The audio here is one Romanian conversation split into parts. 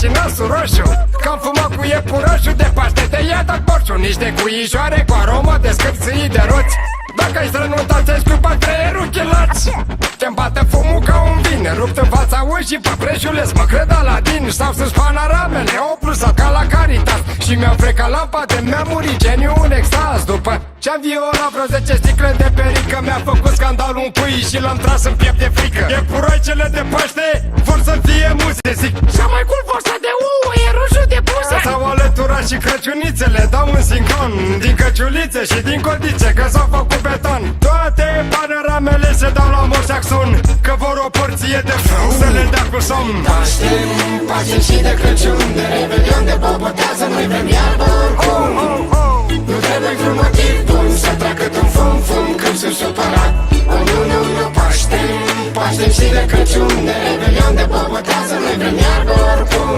Și nasul roșu, că-am fumat cu iepurașul de paște de iată borșu. Niște cuijoare cu aromă de scârțâi de roți. Dacă ai strănutat, ți-ai scupat creierul chilați. Ce-mi bate fumul ca un vine, rupt în fața ușii pe prejules. Mă cred Aladin, stau sus panoramele, o plusat ca la Caritas. Și mi-am frecat lampa de mi-a murit geniu un extaz. După ce-am violat vreo 10 sticle de perică, mi-a făcut scandalul un cui și l-am tras în piept de frică. Iepuroicele de Paște vor să fie muze, zic cea mai cool boxa de ouă e roșu de buze. S-au alăturat și crăciunițele, dau un sincron din căciulițe și din codițe, că s-au făcut beton. Toate panoramele se dau la Moșaxun, că vor o porție de frâu să le dea cu somn. Paște și de Crăciun, de Revelion, de bobotează, noi vrem iarbă oricum. Nu trebuie vreun motiv bun să treacă un fum când sunt supărat. Nu, Paște și de Crăciun, de Revelion, de bobotează, noi vrem iarbă oricum.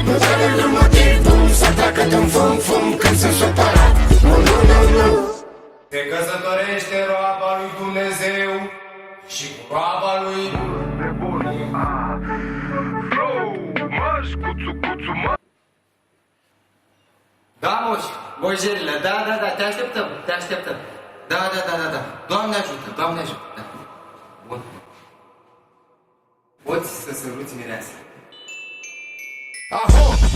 Nu trebuie vreun motiv bun să treacă un fum când sunt supărat. Nu. Se căsătorește roaba lui Dumnezeu și cu roaba lui Da, moși, bojerile, da, te așteptăm. Da. Doamne ajută, da. Bun. Poți să săruți mireasa.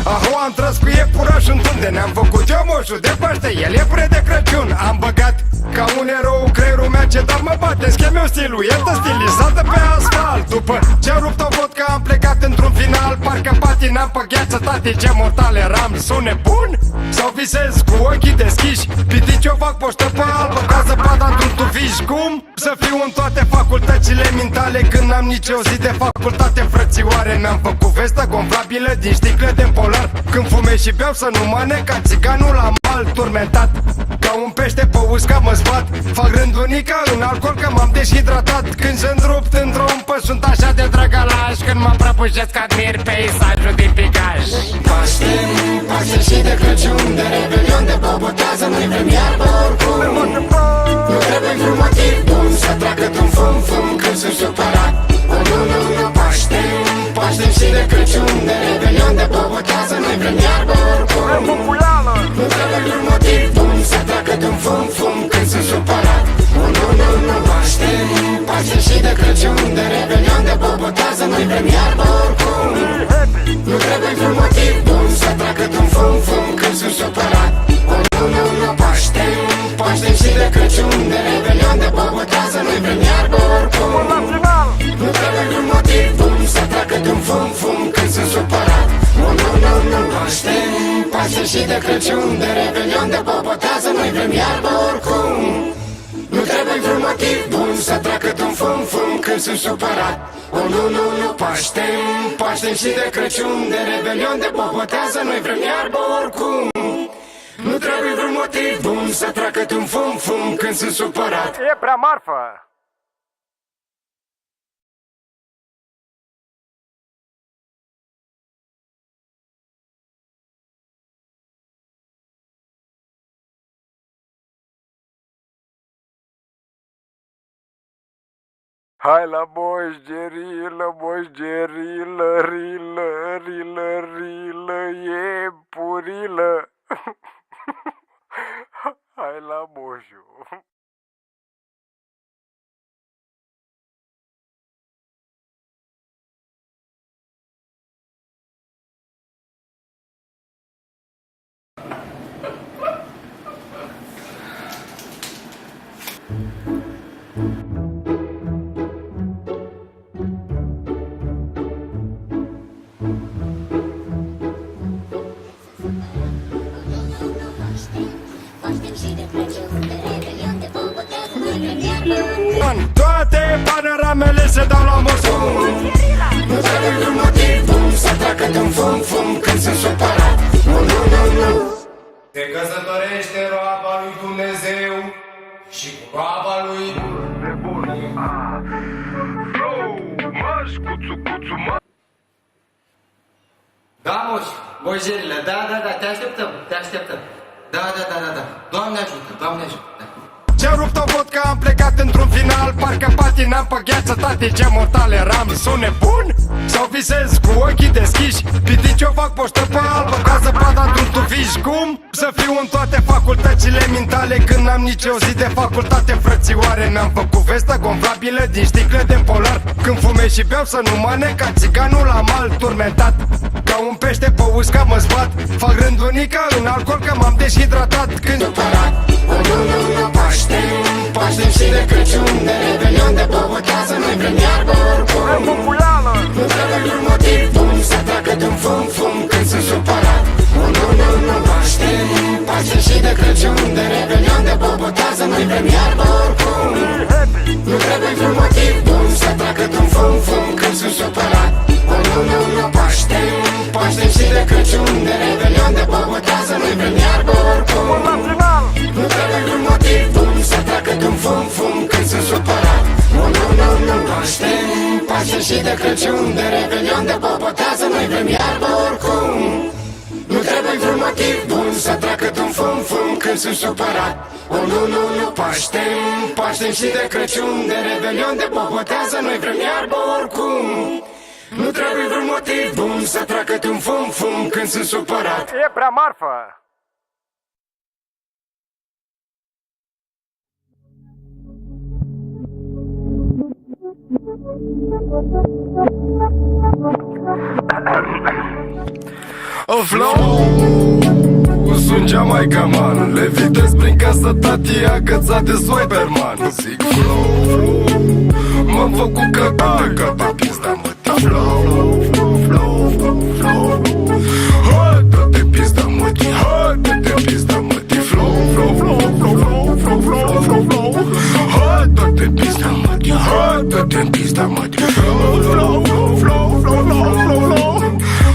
Aho, am tras cu iepuraș în tunde. Ne-am făcut eu moșul de Paște, el e pre de Crăciun. Am băgat ca un erou creierul meu ce dar mă bate. Schem eu stilul, iată stilizată pe asfalt. După ce am rupt o vodcă am plecat într-un final. Parcă patinam pe gheață, tati ce mortal eram. Sune bun? Sau visez cu ochii deschiși? Pitici o fac poștă pe albă ca zăpada într-un tufiș. Cum? Să fiu în toate facultățile mentale când n-am nici o zi de facultate, frățioare. Mi-am făcut vestă gonflabilă din sticle de polar. Când fumez și beau să nu mă nec ca țiganul la mal turmentat. Ca un pește pe usca mă zbat. Fac rândunica în alcool că m-am deshidratat. Când sunt rupt într-o umpă sunt așa de drăgălaș. Când mă prăbușesc admir peisajul din picaj. Paște și de Crăciun, de Revelion, de bobotează, noi vrem iarbă oricum. Nu trebuie vreun motiv bun să treacă un fum când sunt supărat. Nu, Paște și de Crăciun, de Revelion, de bobotează, noi vrem iarbă oricum. Nu trebuie vreun motiv bun să treacă un fum când sunt supărat. Nu, Paște și de Crăciun, de Revelion, de bobotează, noi vrem iarbă oricum. Nu trebuie vreun motiv bun să treacă un fum când sunt supărat. Nu, Paște și de Crăciun, de Revelion, de bobotează, noi vrem iarbă oricum. Nu trebuie vreun motiv bun să treacă un fum când sunt supărat. Nu, Paște și de Crăciun, de Revelion, de bobotează, noi vrem iarbă oricum. Nu trebuie vreun motiv bun să treacă un fum când sunt supărat. Nu, Paște și de Crăciun, de Revelion, de bobotează, noi vrem iarbă oricum. Nu trebuie vreun motiv bun să treacă un fum când sunt supărat. E prea marfă. Hai la moșgerilă, rilă, e purilă. Hai la moșu. mele se dau la morsul. Nu trebuie vreun motiv bun să treacă din fum când sunt supărat. Nu, nu, nu, nu. Se căsătorește roaba lui Dumnezeu și cu roaba lui Da, moși, bojerile, da, te așteptăm, Da, Doamne ajută, Doamne ajută, da. Ce-a rupt o vodka, am plecat într-un final. Parcă patinam pe gheață, tati, ce mortal eram. Sunt nebun? Sau visez cu ochii deschiși? Pitici o fac poștă pe albă ca zăpada într-un tufiș. Cum? Să fiu în toate facultățile mentale când n-am nici o zi de facultate, frățioare. Mi-am făcut vestă gonflabilă din sticlă de polar. Când fumez și beau să nu mă nec ca țiganul la mal turmentat. Ca un pește pe usca mă zbat. Fac rândunica în alcool că m-am deshidratat. Când Supărat. Nu, nu, nu, nu, Paște și de Crăciun, de Revelion, de bobotează, noi vrem iarbă oricum. Nu trebuie vreun motiv bun să treacă din fum când sunt supărat. Nu, nu, nu, nu, Paște și de Crăciun, de Revelion, de bobotează, noi vrem iarbă oricum. Nu trebuie vreun motiv bun să treacă din fum când sunt supărat. Nu, nu, nu, nu, Paște și de Crăciun, de Revelion, de bobotează, noi vrem iarbă oricum. Nu trebuie vreun motiv bun să treacă din fum când sunt supărat. Nu, nu, nu, nu, Paște și de Crăciun, de Revelion, de bobotează, noi vrem iarbă oricum. Nu trebuie vreun motiv bun să treacă din fum când sunt supărat. O, nu, nu, nu, Paște și de Crăciun, de Revelion, de bobotează, noi vrem iarbă oricum. Nu trebuie vreun motiv bun să treacă din fum când sunt supărat. e prea marfă. O flow, sunt jamaicaman. Levitez prin casă, tati, agățat de Swiperman. Zic flow, m-am făcut căcate, că pe pista mă ti flow. Hai, dă-te pista mă ti, hai, dă-te pista mă ti flow. Hai, dă-te pista mă ti, hai, dă-te pista mă ti flow.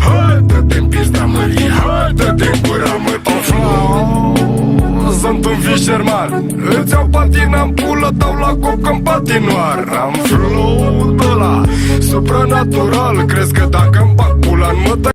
Hai, dă-te pista mă ti, hai, dă-te gura mă ti flow. Sunt un fisherman, îți iau patina în pulă, dau la coc în patinoar. Am flow de la supranatural, crezi că dacă îmi bag pula în mătă